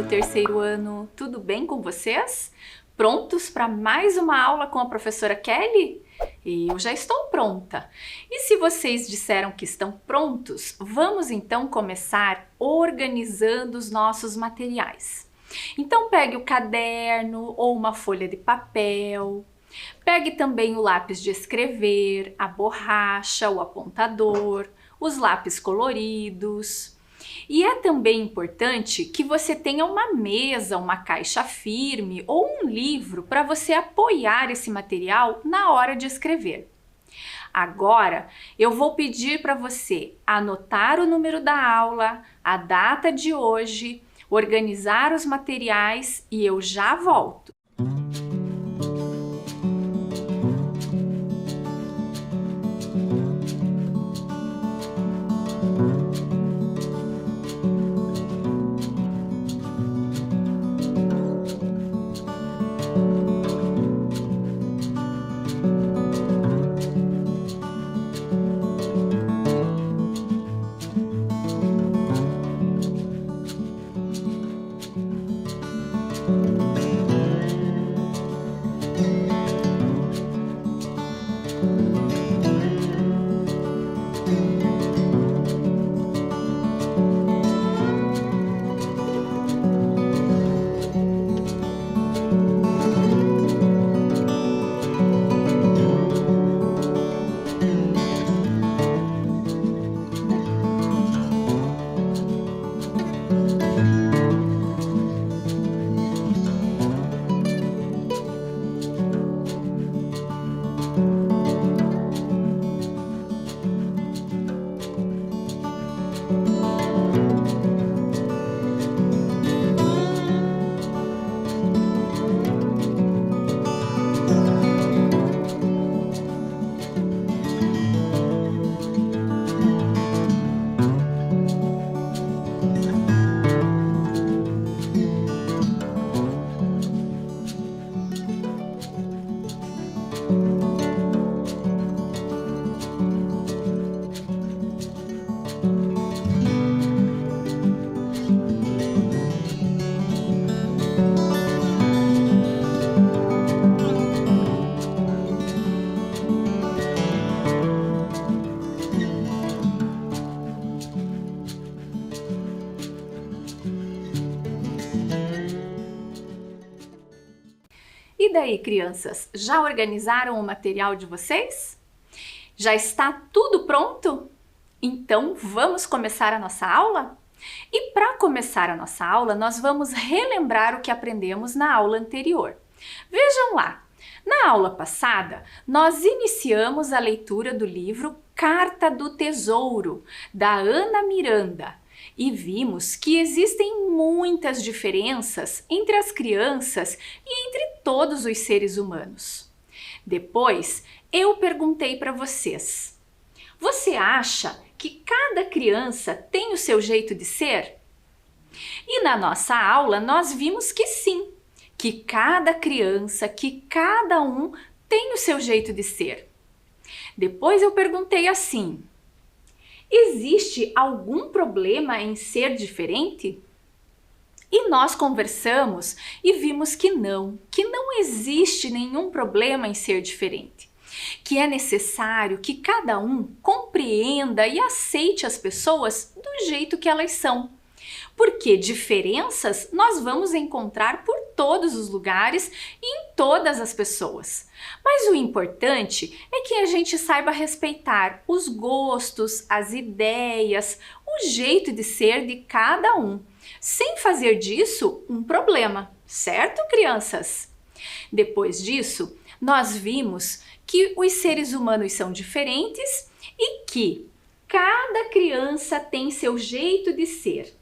do terceiro ano, tudo bem com vocês? Prontos para mais uma aula com a professora Kelly? Eu já estou pronta. E se vocês disseram que estão prontos, vamos então começar organizando os nossos materiais. Então pegue o caderno ou uma folha de papel. Pegue também o lápis de escrever, a borracha, o apontador, os lápis coloridos. E é também importante que você tenha uma mesa, uma caixa firme ou um livro para você apoiar esse material na hora de escrever. Agora, eu vou pedir para você anotar o número da aula, a data de hoje, organizar os materiais e eu já volto. E daí, crianças, já organizaram o material de vocês? Já está tudo pronto? Então, vamos começar a nossa aula? E para começar a nossa aula, nós vamos relembrar o que aprendemos na aula anterior. Vejam lá, na aula passada, nós iniciamos a leitura do livro Carta do Tesouro, da Ana Miranda. E vimos que existem muitas diferenças entre as crianças e entre todos os seres humanos. Depois, eu perguntei para vocês: você acha que cada criança tem o seu jeito de ser? E na nossa aula nós vimos que sim, que cada criança, que cada um tem o seu jeito de ser. Depois eu perguntei assim: existe algum problema em ser diferente? E nós conversamos e vimos que não existe nenhum problema em ser diferente. Que é necessário que cada um compreenda e aceite as pessoas do jeito que elas são. Porque diferenças nós vamos encontrar por todos os lugares e em todas as pessoas. Mas o importante é que a gente saiba respeitar os gostos, as ideias, o jeito de ser de cada um, sem fazer disso um problema, certo, crianças? Depois disso, nós vimos que os seres humanos são diferentes e que cada criança tem seu jeito de ser.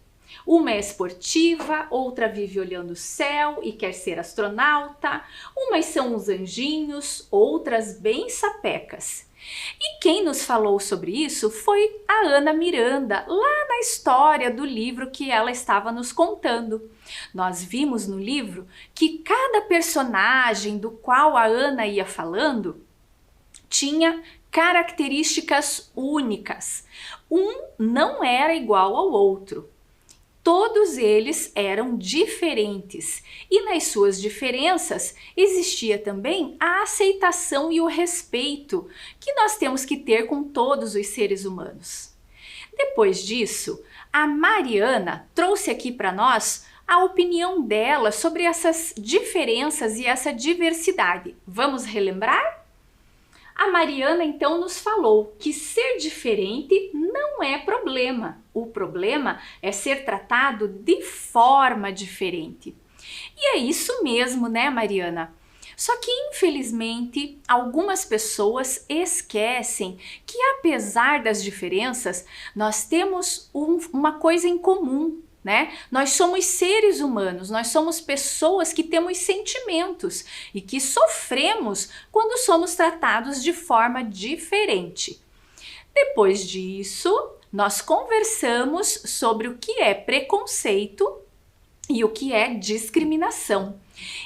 Uma é esportiva, outra vive olhando o céu e quer ser astronauta. Umas são os anjinhos, outras bem sapecas. E quem nos falou sobre isso foi a Ana Miranda, lá na história do livro que ela estava nos contando. Nós vimos no livro que cada personagem do qual a Ana ia falando tinha características únicas. Um não era igual ao outro. Todos eles eram diferentes e nas suas diferenças existia também a aceitação e o respeito que nós temos que ter com todos os seres humanos. Depois disso, a Mariana trouxe aqui para nós a opinião dela sobre essas diferenças e essa diversidade. Vamos relembrar? A Mariana então nos falou que ser diferente não é problema. O problema é ser tratado de forma diferente. E é isso mesmo, né, Mariana? Só que, infelizmente, algumas pessoas esquecem que, apesar das diferenças, nós temos uma coisa em comum, né? Nós somos seres humanos, nós somos pessoas que temos sentimentos e que sofremos quando somos tratados de forma diferente. Depois disso, nós conversamos sobre o que é preconceito e o que é discriminação.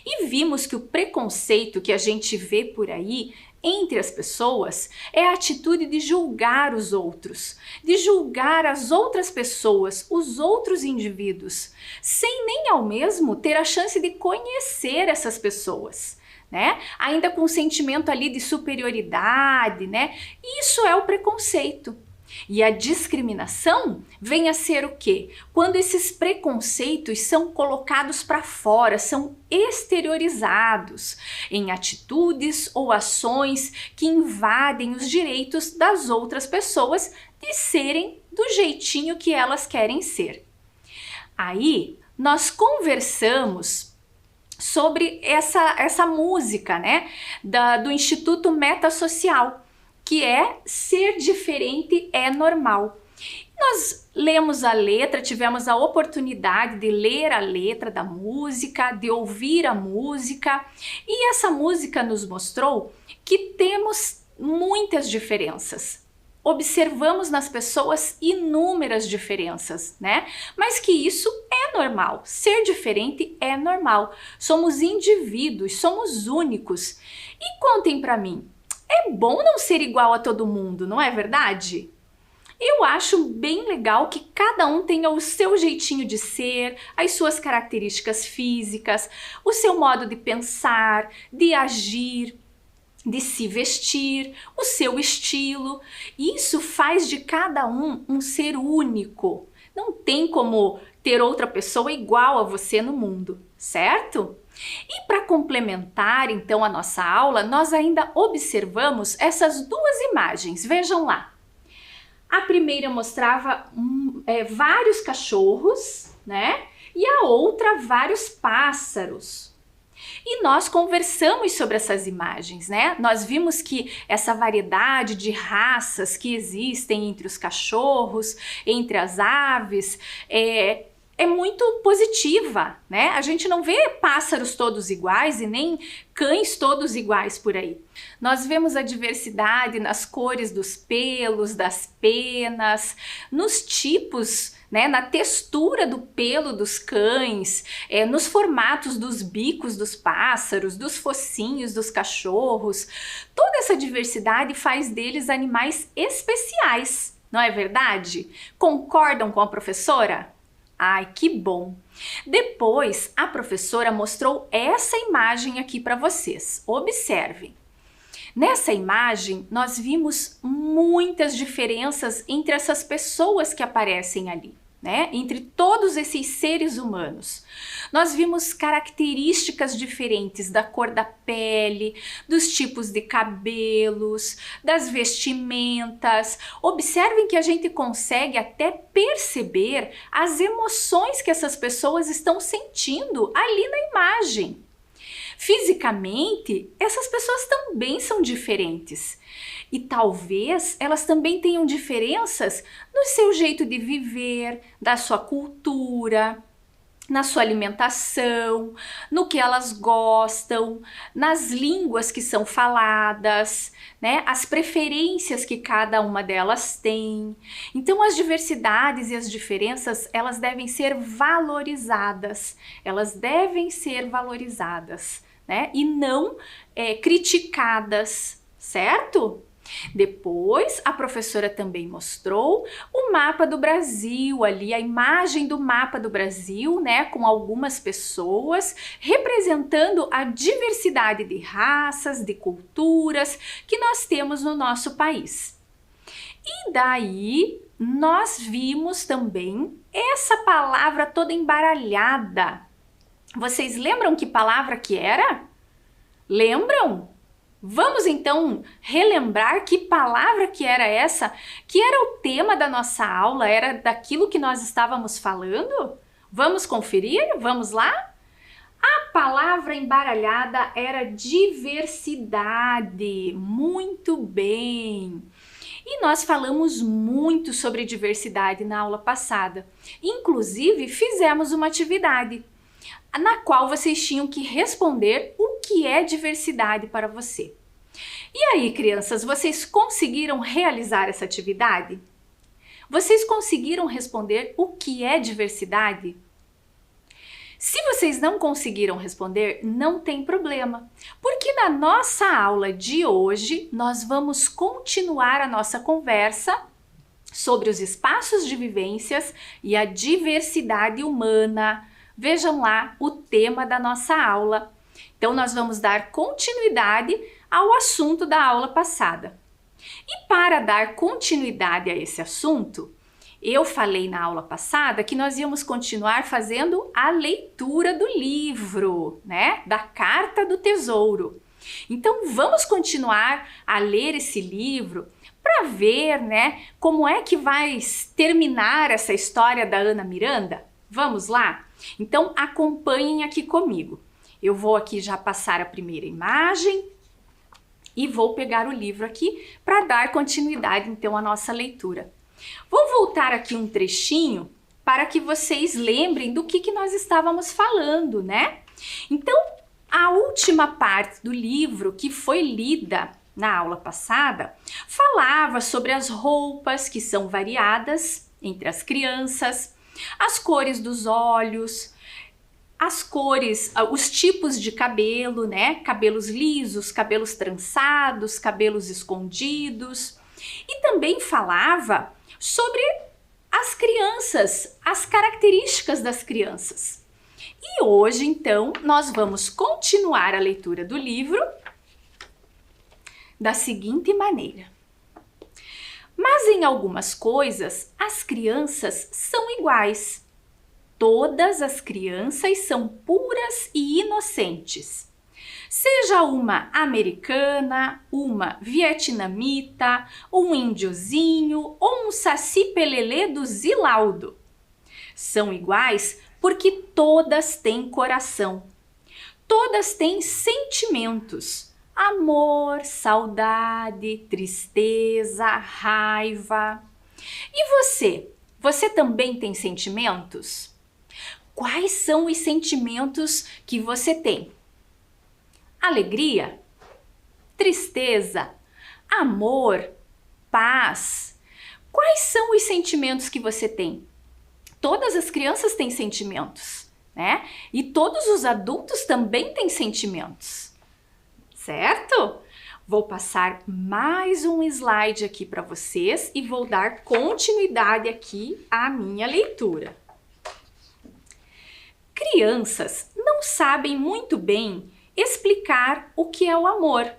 E vimos que o preconceito que a gente vê por aí entre as pessoas é a atitude de julgar os outros, de julgar as outras pessoas, os outros indivíduos, sem nem ao mesmo ter a chance de conhecer essas pessoas, né? Ainda com um sentimento ali de superioridade, né? Isso é o preconceito. E a discriminação vem a ser o quê? Quando esses preconceitos são colocados para fora, são exteriorizados em atitudes ou ações que invadem os direitos das outras pessoas de serem do jeitinho que elas querem ser. Aí nós conversamos sobre essa música, né, do Instituto Metasocial, que é Ser Diferente é Normal. Nós lemos a letra, tivemos a oportunidade de ler a letra da música, de ouvir a música, e essa música nos mostrou que temos muitas diferenças. Observamos nas pessoas inúmeras diferenças, né? Mas que isso é normal. Ser diferente é normal. Somos indivíduos, somos únicos. E contem para mim, é bom não ser igual a todo mundo, não é verdade? Eu acho bem legal que cada um tenha o seu jeitinho de ser, as suas características físicas, o seu modo de pensar, de agir, de se vestir, o seu estilo. Isso faz de cada um um ser único. Não tem como ter outra pessoa igual a você no mundo, certo? E para complementar então a nossa aula, nós ainda observamos essas duas imagens. Vejam lá. A primeira mostrava vários cachorros, né? E a outra vários pássaros. E nós conversamos sobre essas imagens, né? Nós vimos que essa variedade de raças que existem entre os cachorros, entre as aves, é muito positiva, né? A gente não vê pássaros todos iguais e nem cães todos iguais por aí. Nós vemos a diversidade nas cores dos pelos, das penas, nos tipos, né, na textura do pelo dos cães, nos formatos dos bicos dos pássaros, dos focinhos dos cachorros. Toda essa diversidade faz deles animais especiais, não é verdade? Concordam com a professora? Ai, que bom! Depois, a professora mostrou essa imagem aqui para vocês. Observem. Nessa imagem, nós vimos muitas diferenças entre essas pessoas que aparecem ali, né? Entre todos esses seres humanos. Nós vimos características diferentes da cor da pele, dos tipos de cabelos, das vestimentas. Observem que a gente consegue até perceber as emoções que essas pessoas estão sentindo ali na imagem. Fisicamente, essas pessoas também são diferentes. E talvez elas também tenham diferenças no seu jeito de viver, da sua cultura, na sua alimentação, no que elas gostam, nas línguas que são faladas, né? As preferências que cada uma delas tem. Então as diversidades e as diferenças, elas devem ser valorizadas. Elas devem ser valorizadas, né? E não criticadas, certo? Depois, a professora também mostrou o mapa do Brasil, ali a imagem do mapa do Brasil, né, com algumas pessoas representando a diversidade de raças, de culturas que nós temos no nosso país. E daí, nós vimos também essa palavra toda embaralhada. Vocês lembram que palavra que era? Lembram? Vamos então relembrar que palavra que era essa, que era o tema da nossa aula, era daquilo que nós estávamos falando? Vamos conferir? Vamos lá? A palavra embaralhada era diversidade. Muito bem! E nós falamos muito sobre diversidade na aula passada. Inclusive, fizemos uma atividade na qual vocês tinham que responder o que é diversidade para você. E aí, crianças, vocês conseguiram realizar essa atividade? Vocês conseguiram responder o que é diversidade? Se vocês não conseguiram responder, não tem problema, porque na nossa aula de hoje nós vamos continuar a nossa conversa sobre os espaços de vivências e a diversidade humana. Vejam lá o tema da nossa aula. Então, nós vamos dar continuidade ao assunto da aula passada. E para dar continuidade a esse assunto, eu falei na aula passada que nós íamos continuar fazendo a leitura do livro, né? Da Carta do Tesouro. Então, vamos continuar a ler esse livro para ver, né, como é que vai terminar essa história da Ana Miranda? Vamos lá? Então, acompanhem aqui comigo. Eu vou aqui já passar a primeira imagem e vou pegar o livro aqui para dar continuidade, então, à nossa leitura. Vou voltar aqui um trechinho para que vocês lembrem do que nós estávamos falando, né? Então, a última parte do livro que foi lida na aula passada falava sobre as roupas que são variadas entre as crianças, as cores dos olhos, as cores, os tipos de cabelo, né? Cabelos lisos, cabelos trançados, cabelos escondidos. E também falava sobre as crianças, as características das crianças. E hoje, então, nós vamos continuar a leitura do livro da seguinte maneira. Mas em algumas coisas, as crianças são iguais. Todas as crianças são puras e inocentes. Seja uma americana, uma vietnamita, um índiozinho ou um saci-pererê do Zilaudo. São iguais porque todas têm coração. Todas têm sentimentos. Amor, saudade, tristeza, raiva. E você? Você também tem sentimentos? Quais são os sentimentos que você tem? Alegria? Tristeza? Amor? Paz? Quais são os sentimentos que você tem? Todas as crianças têm sentimentos, né? E todos os adultos também têm sentimentos. Certo? Vou passar mais um slide aqui para vocês e vou dar continuidade aqui à minha leitura. Crianças não sabem muito bem explicar o que é o amor,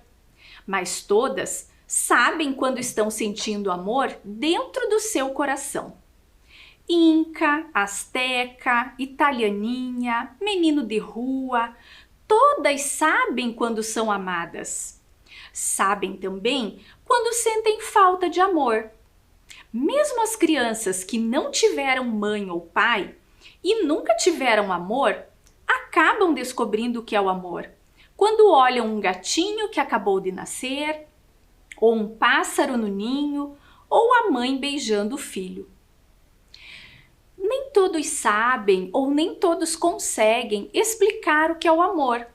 mas todas sabem quando estão sentindo amor dentro do seu coração. Inca, asteca, italianinha, menino de rua, todas sabem quando são amadas. Sabem também quando sentem falta de amor. Mesmo as crianças que não tiveram mãe ou pai e nunca tiveram amor, acabam descobrindo o que é o amor quando olham um gatinho que acabou de nascer, ou um pássaro no ninho, ou a mãe beijando o filho. Nem todos sabem ou nem todos conseguem explicar o que é o amor,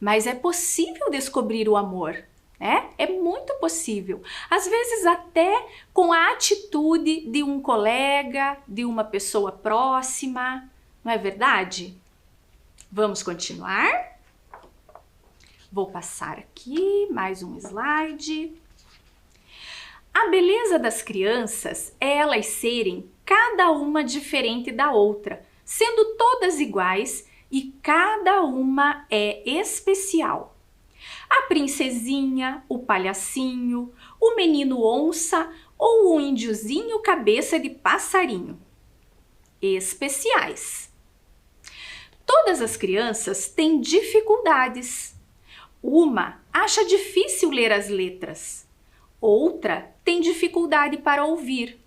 mas é possível descobrir o amor, né? É muito possível. Às vezes até com a atitude de um colega, de uma pessoa próxima, não é verdade? Vamos continuar? Vou passar aqui mais um slide. beleza das crianças é elas serem cada uma diferente da outra, sendo todas iguais e cada uma é especial. A princesinha, o palhacinho, o menino onça ou o índiozinho cabeça de passarinho. Especiais. Todas as crianças têm dificuldades. Uma acha difícil ler as letras. Outra tem dificuldade para ouvir.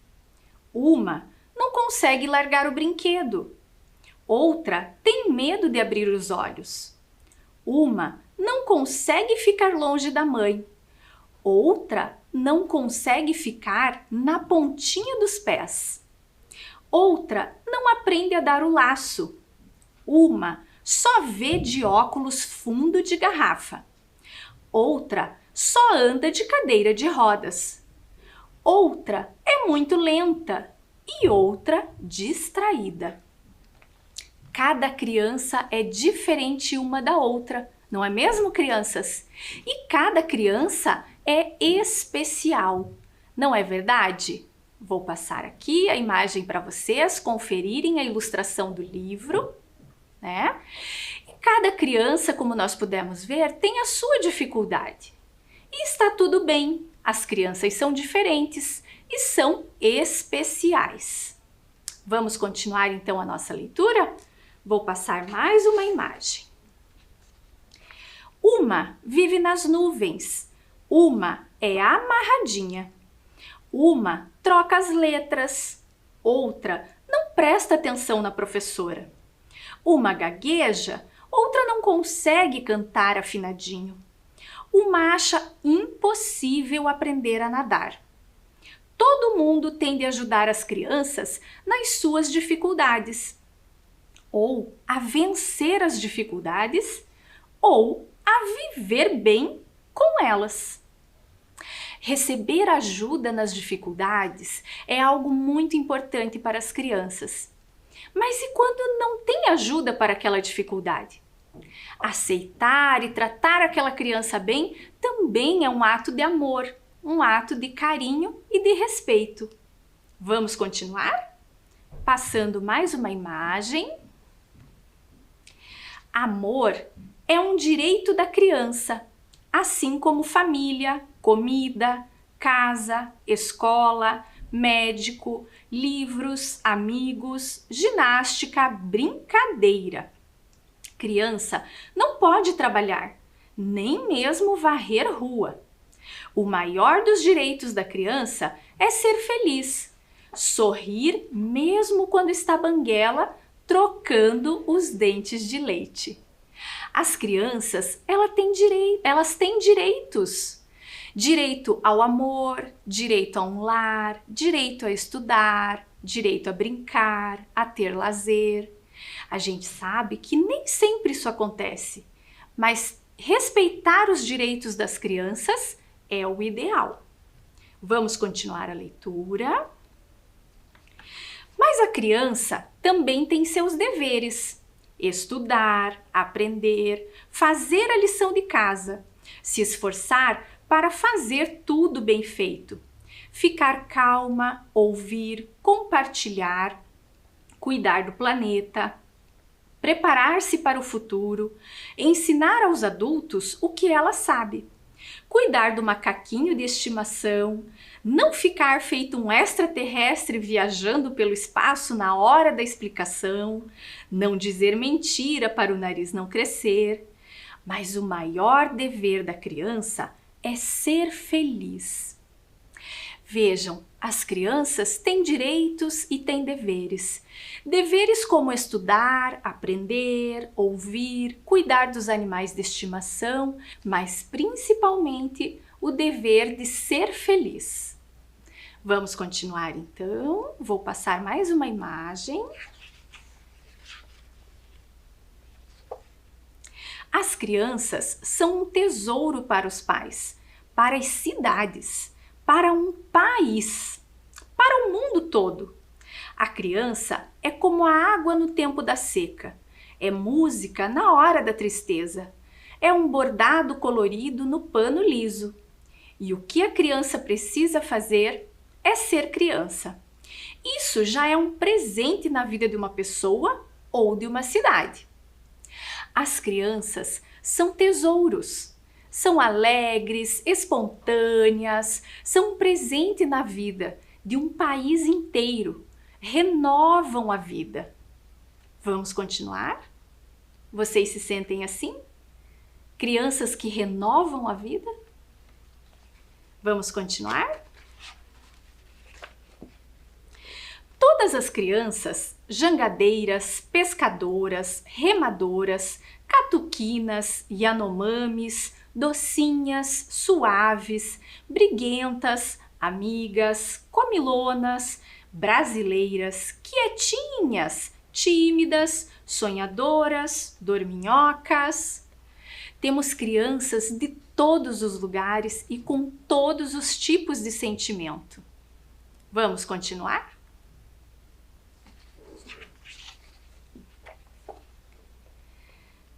Uma não consegue largar o brinquedo. Outra tem medo de abrir os olhos. Uma não consegue ficar longe da mãe. Outra não consegue ficar na pontinha dos pés. Outra não aprende a dar o laço. Uma só vê de óculos fundo de garrafa. Outra só anda de cadeira de rodas. Outra é muito lenta e outra distraída. Cada criança é diferente uma da outra, não é mesmo, crianças? E cada criança é especial, não é verdade? Vou passar aqui a imagem para vocês conferirem a ilustração do livro, né? E cada criança, como nós pudemos ver, tem a sua dificuldade. E está tudo bem, as crianças são diferentes e são especiais. Vamos continuar então a nossa leitura? Vou passar mais uma imagem. Uma vive nas nuvens, uma é amarradinha, uma troca as letras, outra não presta atenção na professora. Uma gagueja, outra não consegue cantar afinadinho. Uma acha impossível aprender a nadar. Todo mundo tem de ajudar as crianças nas suas dificuldades, ou a vencer as dificuldades, ou a viver bem com elas. Receber ajuda nas dificuldades é algo muito importante para as crianças. Mas e quando não tem ajuda para aquela dificuldade? Aceitar e tratar aquela criança bem também é um ato de amor, um ato de carinho e de respeito. Vamos continuar? Passando mais uma imagem. Amor é um direito da criança, assim como família, comida, casa, escola, médico, livros, amigos, ginástica, brincadeira. Criança não pode trabalhar, nem mesmo varrer rua. O maior dos direitos da criança é ser feliz, sorrir mesmo quando está banguela, trocando os dentes de leite. As crianças, elas têm direitos. Direito ao amor, direito a um lar, direito a estudar, direito a brincar, a ter lazer. A gente sabe que nem sempre isso acontece, mas respeitar os direitos das crianças é o ideal. Vamos continuar a leitura. Mas a criança também tem seus deveres: estudar, aprender, fazer a lição de casa, se esforçar para fazer tudo bem feito, ficar calma, ouvir, compartilhar, cuidar do planeta, preparar-se para o futuro, ensinar aos adultos o que ela sabe, cuidar do macaquinho de estimação, não ficar feito um extraterrestre viajando pelo espaço na hora da explicação, não dizer mentira para o nariz não crescer. Mas o maior dever da criança é ser feliz. Vejam, as crianças têm direitos e têm deveres. Deveres como estudar, aprender, ouvir, cuidar dos animais de estimação, mas principalmente o dever de ser feliz. Vamos continuar então. Vou passar mais uma imagem. As crianças são um tesouro para os pais, para as cidades, para um país, para o mundo todo. A criança é como a água no tempo da seca, é música na hora da tristeza, é um bordado colorido no pano liso. E o que a criança precisa fazer é ser criança. Isso já é um presente na vida de uma pessoa ou de uma cidade. As crianças são tesouros, são alegres, espontâneas, são um presente na vida de um país inteiro, renovam a vida. Vamos continuar? Vocês se sentem assim? Crianças que renovam a vida? Vamos continuar? Todas as crianças, jangadeiras, pescadoras, remadoras, catuquinas, yanomamis, docinhas, suaves, briguentas, amigas, comilonas, brasileiras, quietinhas, tímidas, sonhadoras, dorminhocas. Temos crianças de todos os lugares e com todos os tipos de sentimento. Vamos continuar?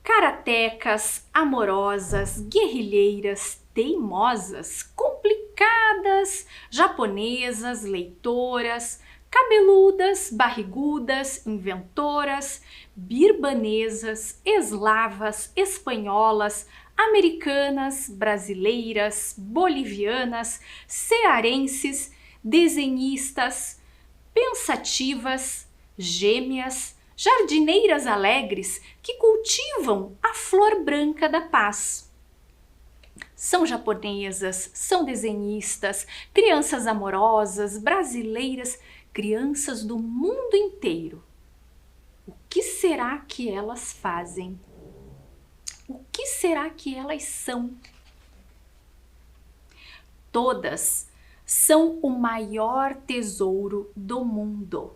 Karatecas, amorosas, guerrilheiras, teimosas, complicadas, japonesas, leitoras, cabeludas, barrigudas, inventoras, birbanesas, eslavas, espanholas, americanas, brasileiras, bolivianas, cearenses, desenhistas, pensativas, gêmeas, jardineiras alegres que cultivam a flor branca da paz. São japonesas, são desenhistas, crianças amorosas, brasileiras, crianças do mundo inteiro. O que será que elas fazem? O que será que elas são? Todas são o maior tesouro do mundo.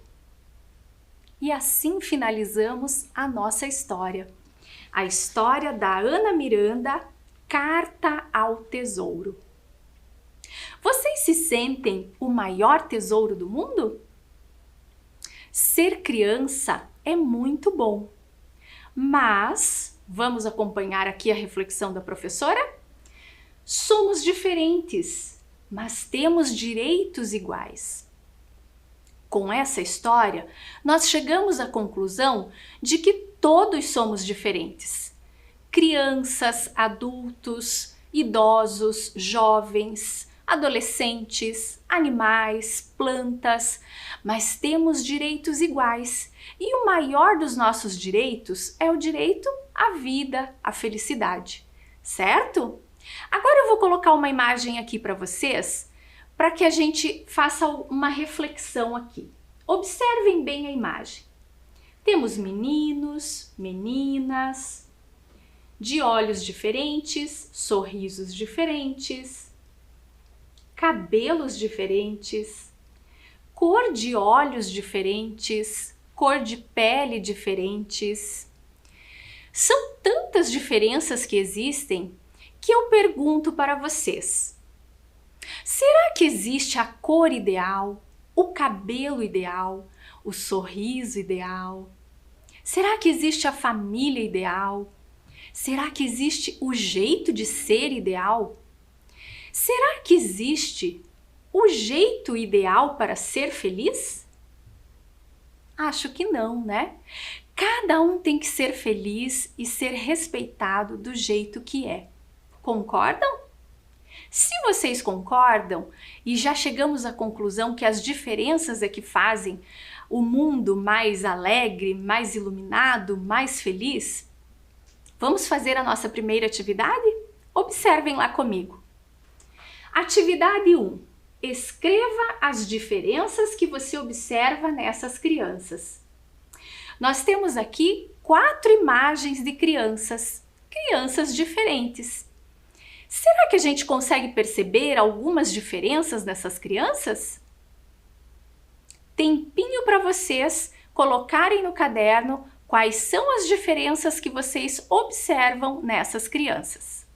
E assim finalizamos a nossa história. A história da Ana Miranda, Carta ao Tesouro. Vocês se sentem o maior tesouro do mundo? Ser criança é muito bom, mas vamos acompanhar aqui a reflexão da professora? Somos diferentes, mas temos direitos iguais. Com essa história, nós chegamos à conclusão de que todos somos diferentes. Crianças, adultos, idosos, jovens, adolescentes, animais, plantas, mas temos direitos iguais. E o maior dos nossos direitos é o direito à vida, à felicidade, certo? Agora eu vou colocar uma imagem aqui para vocês, para que a gente faça uma reflexão aqui. Observem bem a imagem. Temos meninos, meninas, de olhos diferentes, sorrisos diferentes, cabelos diferentes, cor de olhos diferentes, cor de pele diferentes. São tantas diferenças que existem que eu pergunto para vocês: será que existe a cor ideal, o cabelo ideal, o sorriso ideal? Será que existe a família ideal? Será que existe o jeito de ser ideal? Será que existe o jeito ideal para ser feliz? Acho que não, né? Cada um tem que ser feliz e ser respeitado do jeito que é. Concordam? Se vocês concordam e já chegamos à conclusão que as diferenças é que fazem o mundo mais alegre, mais iluminado, mais feliz, vamos fazer a nossa primeira atividade? Observem lá comigo. Atividade 1. Escreva as diferenças que você observa nessas crianças. Nós temos aqui 4 imagens de crianças diferentes. Será que a gente consegue perceber algumas diferenças nessas crianças? Tempinho para vocês colocarem no caderno quais são as diferenças que vocês observam nessas crianças.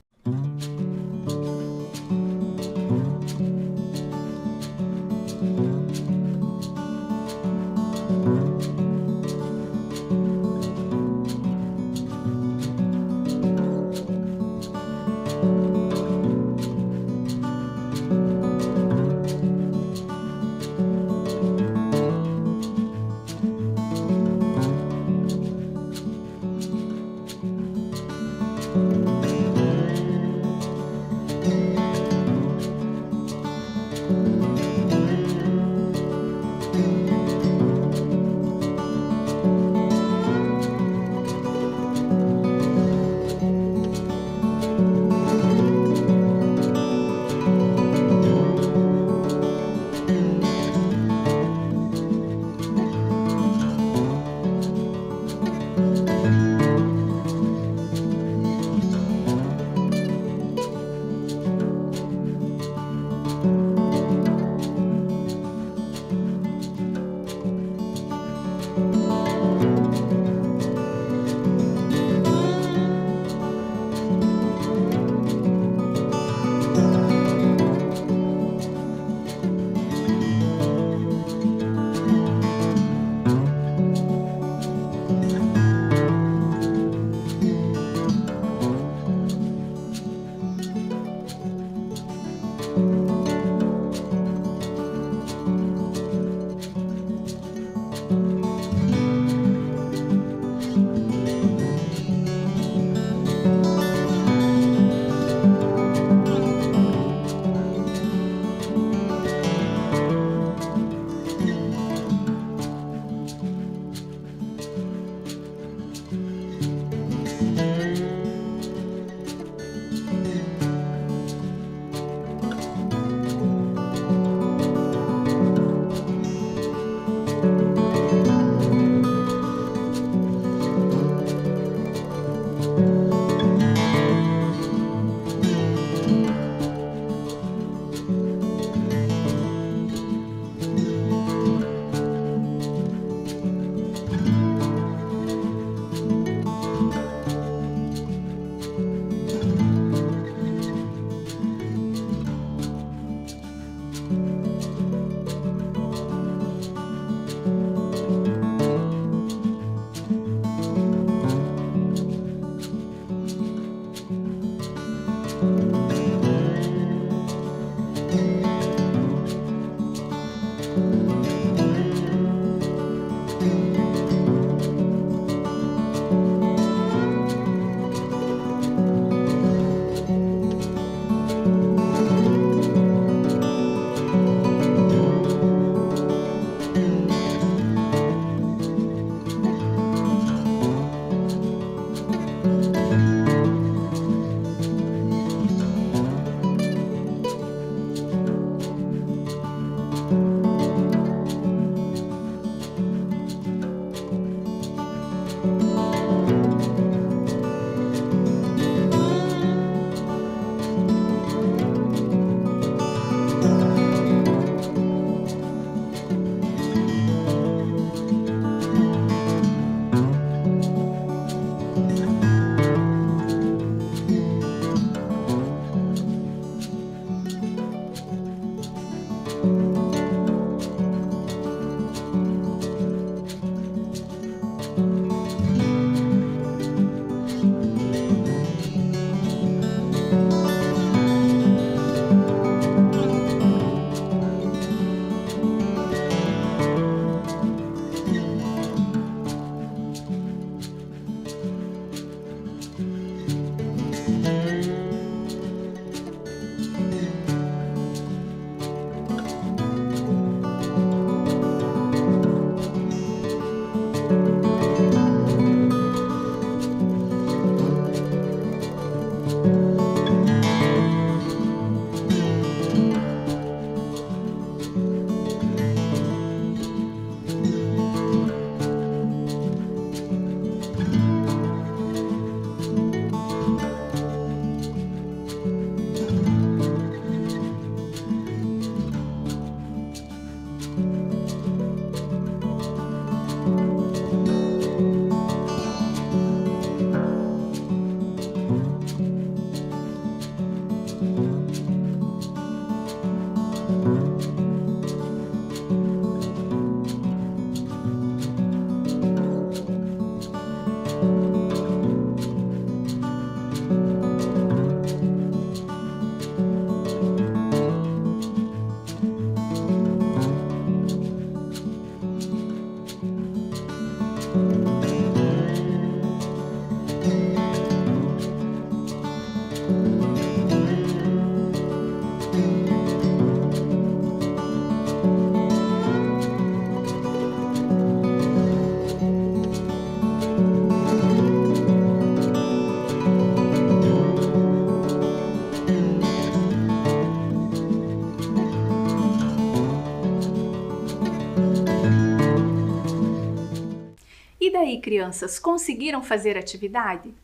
E daí, crianças, conseguiram fazer atividade?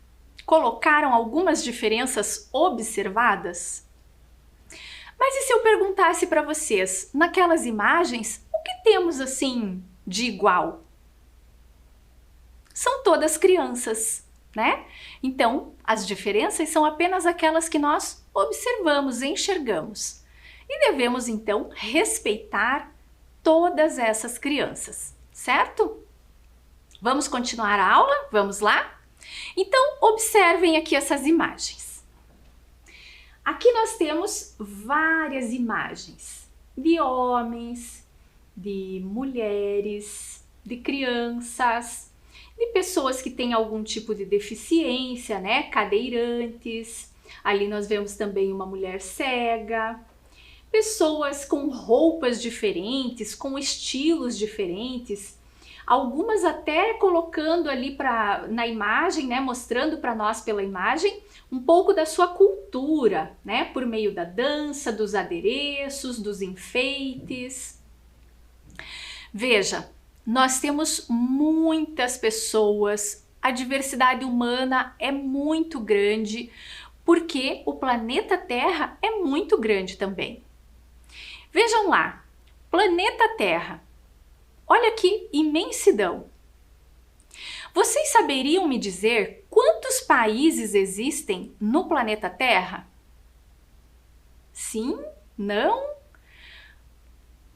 Colocaram algumas diferenças observadas? Mas e se eu perguntasse para vocês, naquelas imagens, o que temos assim de igual? São todas crianças, né? Então, as diferenças são apenas aquelas que nós observamos, enxergamos. E devemos então respeitar todas essas crianças, certo? Vamos continuar a aula? Vamos lá? Então, observem aqui essas imagens. Aqui nós temos várias imagens de homens, de mulheres, de crianças, de pessoas que têm algum tipo de deficiência, né? Cadeirantes. Ali nós vemos também uma mulher cega. Pessoas com roupas diferentes, com estilos diferentes. Algumas até colocando ali na imagem, né, mostrando para nós pela imagem um pouco da sua cultura, né, por meio da dança, dos adereços, dos enfeites. Veja, nós temos muitas pessoas, a diversidade humana é muito grande, porque o planeta Terra é muito grande também. Vejam lá, planeta Terra. Olha que imensidão! Vocês saberiam me dizer quantos países existem no planeta Terra? Sim? Não?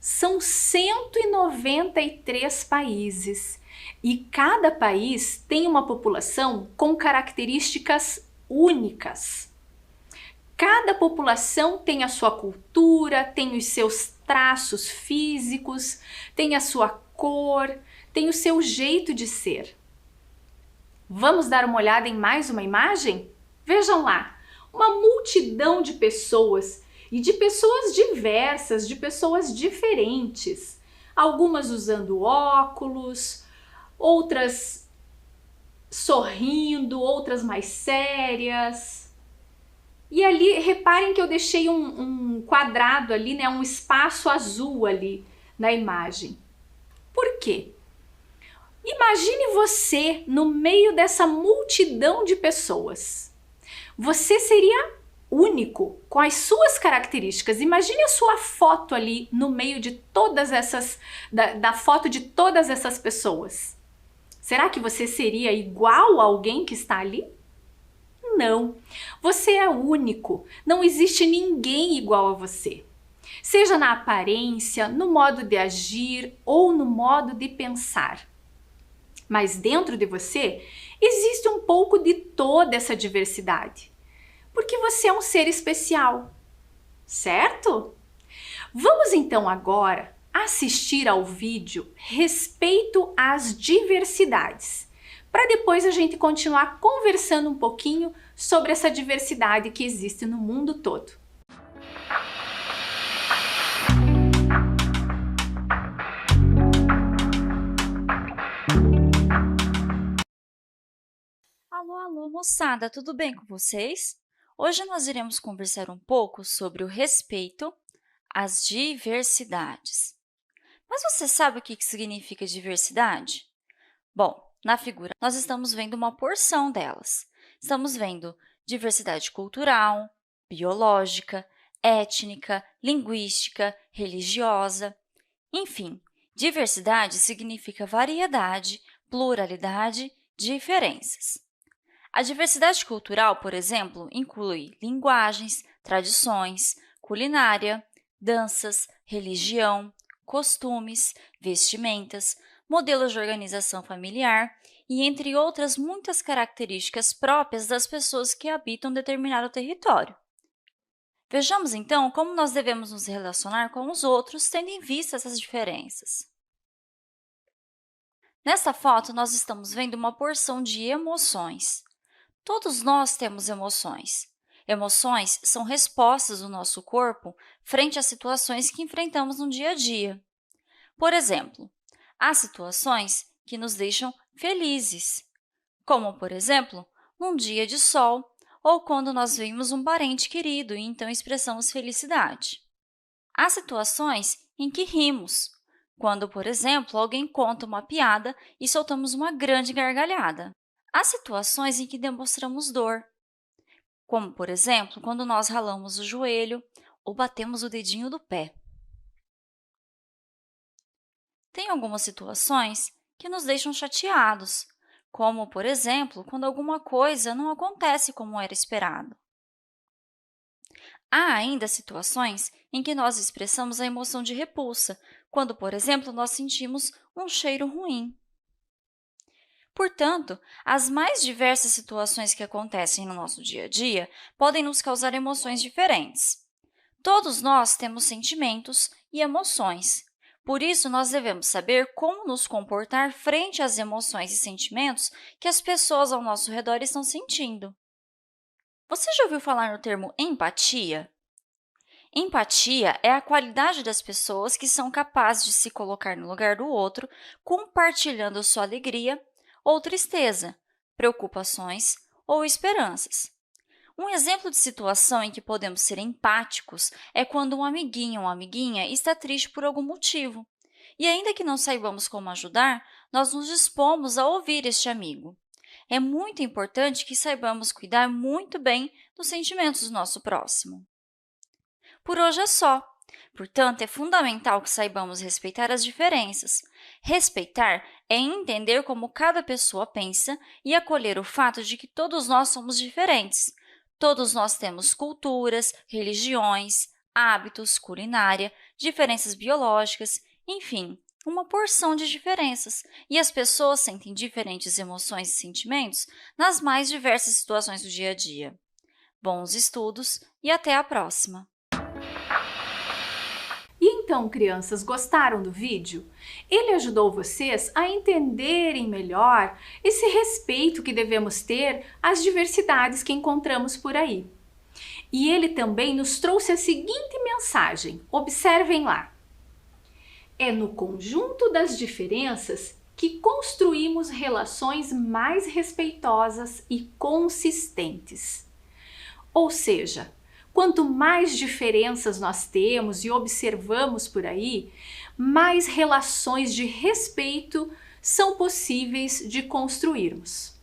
São 193 países e cada país tem uma população com características únicas. Cada população tem a sua cultura, tem os seus traços físicos, tem a sua cor, tem o seu jeito de ser. Vamos dar uma olhada em mais uma imagem? Vejam lá, uma multidão de pessoas e de pessoas diversas, de pessoas diferentes. Algumas usando óculos, outras sorrindo, outras mais sérias. E ali, reparem que eu deixei um quadrado ali, né, um espaço azul ali na imagem. Por quê? Imagine você no meio dessa multidão de pessoas. Você seria único, com as suas características. Imagine a sua foto ali no meio de todas essas, da foto de todas essas pessoas. Será que você seria igual a alguém que está ali? Não. Você é único. Não existe ninguém igual a você. Seja na aparência, no modo de agir ou no modo de pensar. Mas dentro de você existe um pouco de toda essa diversidade. Porque você é um ser especial, certo? Vamos então agora assistir ao vídeo Respeito às Diversidades, para depois a gente continuar conversando um pouquinho sobre essa diversidade que existe no mundo todo. Alô, alô, moçada, tudo bem com vocês? Hoje nós iremos conversar um pouco sobre o respeito às diversidades. Mas você sabe o que significa diversidade? Bom, na figura nós estamos vendo uma porção delas. Estamos vendo diversidade cultural, biológica, étnica, linguística, religiosa. Enfim, diversidade significa variedade, pluralidade, diferenças. A diversidade cultural, por exemplo, inclui linguagens, tradições, culinária, danças, religião, costumes, vestimentas, modelos de organização familiar e entre outras muitas características próprias das pessoas que habitam determinado território. Vejamos, então, como nós devemos nos relacionar com os outros, tendo em vista essas diferenças. Nesta foto, nós estamos vendo uma porção de emoções. Todos nós temos emoções. Emoções são respostas do nosso corpo frente a situações que enfrentamos no dia a dia. Por exemplo, há situações que nos deixam felizes, como, por exemplo, num dia de sol ou quando nós vemos um parente querido e então expressamos felicidade. Há situações em que rimos, quando, por exemplo, alguém conta uma piada e soltamos uma grande gargalhada. Há situações em que demonstramos dor, como, por exemplo, quando nós ralamos o joelho ou batemos o dedinho do pé. Tem algumas situações que nos deixam chateados, como, por exemplo, quando alguma coisa não acontece como era esperado. Há ainda situações em que nós expressamos a emoção de repulsa, quando, por exemplo, nós sentimos um cheiro ruim. Portanto, as mais diversas situações que acontecem no nosso dia a dia podem nos causar emoções diferentes. Todos nós temos sentimentos e emoções. Por isso, nós devemos saber como nos comportar frente às emoções e sentimentos que as pessoas ao nosso redor estão sentindo. Você já ouviu falar no termo empatia? Empatia é a qualidade das pessoas que são capazes de se colocar no lugar do outro, compartilhando sua alegria ou tristeza, preocupações ou esperanças. Um exemplo de situação em que podemos ser empáticos é quando um amiguinho ou amiguinha está triste por algum motivo. E ainda que não saibamos como ajudar, nós nos dispomos a ouvir este amigo. É muito importante que saibamos cuidar muito bem dos sentimentos do nosso próximo. Por hoje é só. Portanto, é fundamental que saibamos respeitar as diferenças. Respeitar é entender como cada pessoa pensa e acolher o fato de que todos nós somos diferentes. Todos nós temos culturas, religiões, hábitos, culinária, diferenças biológicas, enfim, uma porção de diferenças. E as pessoas sentem diferentes emoções e sentimentos nas mais diversas situações do dia a dia. Bons estudos e até a próxima! Então, crianças, gostaram do vídeo? Ele ajudou vocês a entenderem melhor esse respeito que devemos ter às diversidades que encontramos por aí. E ele também nos trouxe a seguinte mensagem, observem lá. É no conjunto das diferenças que construímos relações mais respeitosas e consistentes. Ou seja, quanto mais diferenças nós temos e observamos por aí, mais relações de respeito são possíveis de construirmos.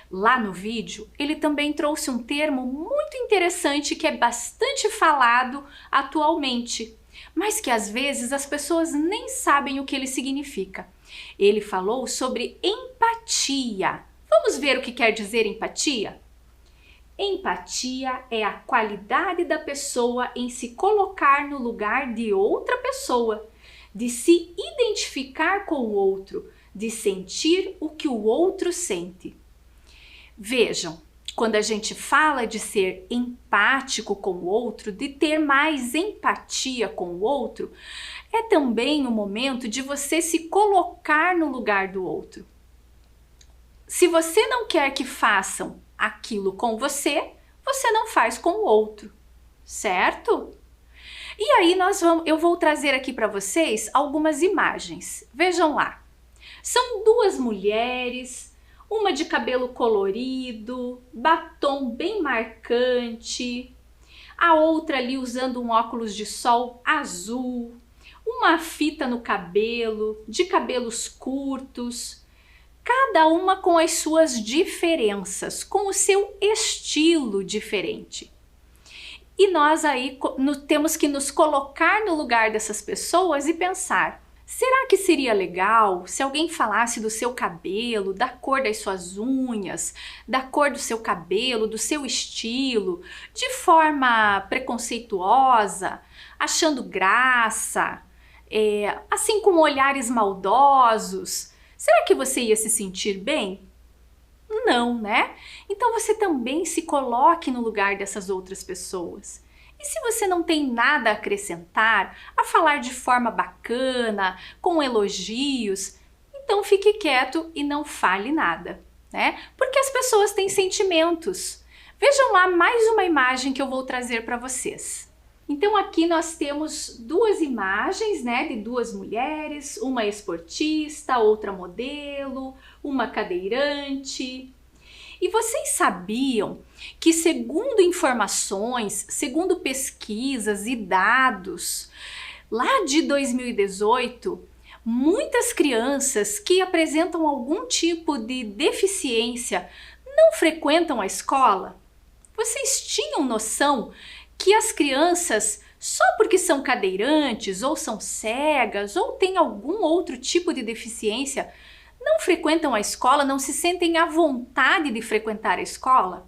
Lá no vídeo, ele também trouxe um termo muito interessante que é bastante falado atualmente, mas que às vezes as pessoas nem sabem o que ele significa. Ele falou sobre empatia. Vamos ver o que quer dizer empatia? Empatia é a qualidade da pessoa em se colocar no lugar de outra pessoa, de se identificar com o outro, de sentir o que o outro sente. Vejam, quando a gente fala de ser empático com o outro, de ter mais empatia com o outro, é também o momento de você se colocar no lugar do outro. Se você não quer que façam aquilo com você, você não faz com o outro, certo? E aí eu vou trazer aqui para vocês algumas imagens. Vejam lá. São duas mulheres, uma de cabelo colorido, batom bem marcante, a outra ali usando um óculos de sol azul, uma fita no cabelo, de cabelos curtos, cada uma com as suas diferenças, com o seu estilo diferente. E nós aí temos que nos colocar no lugar dessas pessoas e pensar, será que seria legal se alguém falasse do seu cabelo, da cor das suas unhas, da cor do seu cabelo, do seu estilo, de forma preconceituosa, achando graça, assim com olhares maldosos? Será que você ia se sentir bem? Não, né? Então você também se coloque no lugar dessas outras pessoas. E se você não tem nada a acrescentar, a falar de forma bacana, com elogios, então fique quieto e não fale nada, né? Porque as pessoas têm sentimentos. Vejam lá mais uma imagem que eu vou trazer para vocês. Então aqui nós temos duas imagens, né, de duas mulheres, uma esportista, outra modelo, uma cadeirante. E vocês sabiam que, segundo informações, segundo pesquisas e dados, lá de 2018, muitas crianças que apresentam algum tipo de deficiência não frequentam a escola? Vocês tinham noção que as crianças, só porque são cadeirantes, ou são cegas, ou têm algum outro tipo de deficiência, não frequentam a escola, não se sentem à vontade de frequentar a escola?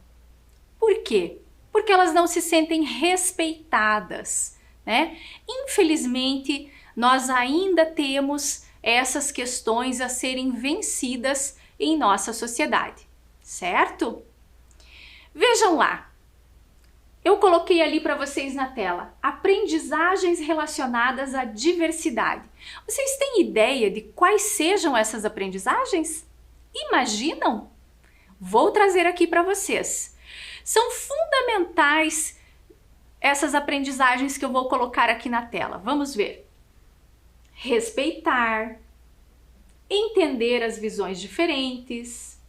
Por quê? Porque elas não se sentem respeitadas, né? Infelizmente, nós ainda temos essas questões a serem vencidas em nossa sociedade, certo? Vejam lá. Eu coloquei ali para vocês na tela, aprendizagens relacionadas à diversidade. Vocês têm ideia de quais sejam essas aprendizagens? Imaginam? Vou trazer aqui para vocês. São fundamentais essas aprendizagens que eu vou colocar aqui na tela. Vamos ver. Respeitar, entender as visões diferentes,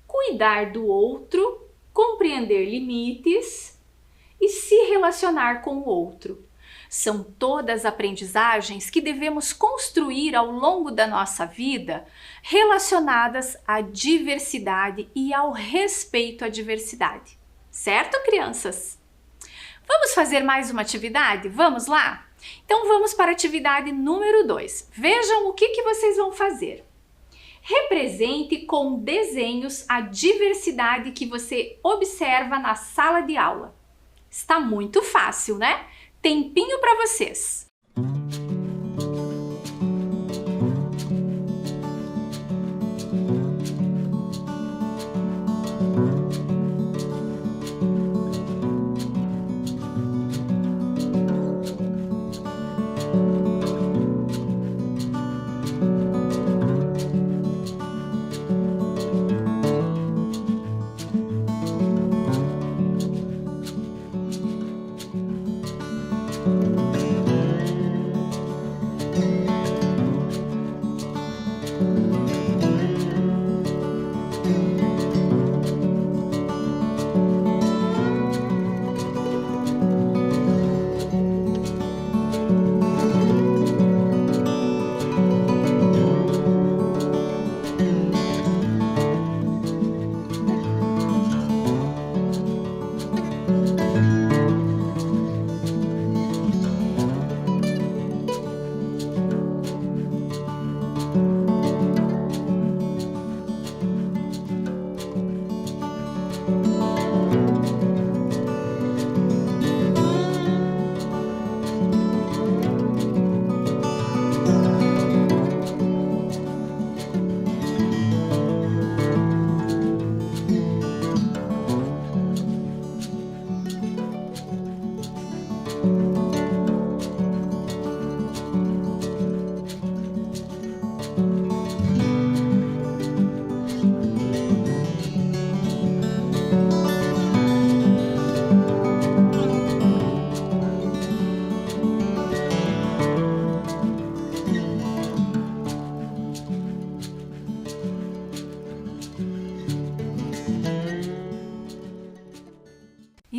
cuidar do outro, compreender limites e se relacionar com o outro. São todas aprendizagens que devemos construir ao longo da nossa vida relacionadas à diversidade e ao respeito à diversidade. Certo, crianças? Vamos fazer mais uma atividade? Vamos lá? Então vamos para a atividade número 2. Vejam o que vocês vão fazer. Represente com desenhos a diversidade que você observa na sala de aula. Está muito fácil, né? Tempinho para vocês.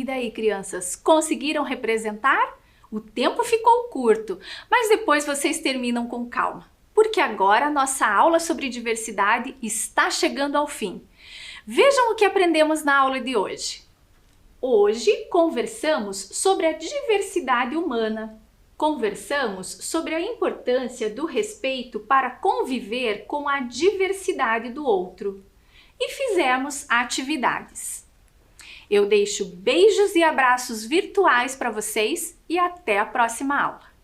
daí, crianças, conseguiram representar? O tempo ficou curto, mas depois vocês terminam com calma, porque agora a nossa aula sobre diversidade está chegando ao fim. Vejam o que aprendemos na aula de hoje. Hoje conversamos sobre a diversidade humana. Conversamos sobre a importância do respeito para conviver com a diversidade do outro. E fizemos atividades. Eu deixo beijos e abraços virtuais para vocês e até a próxima aula.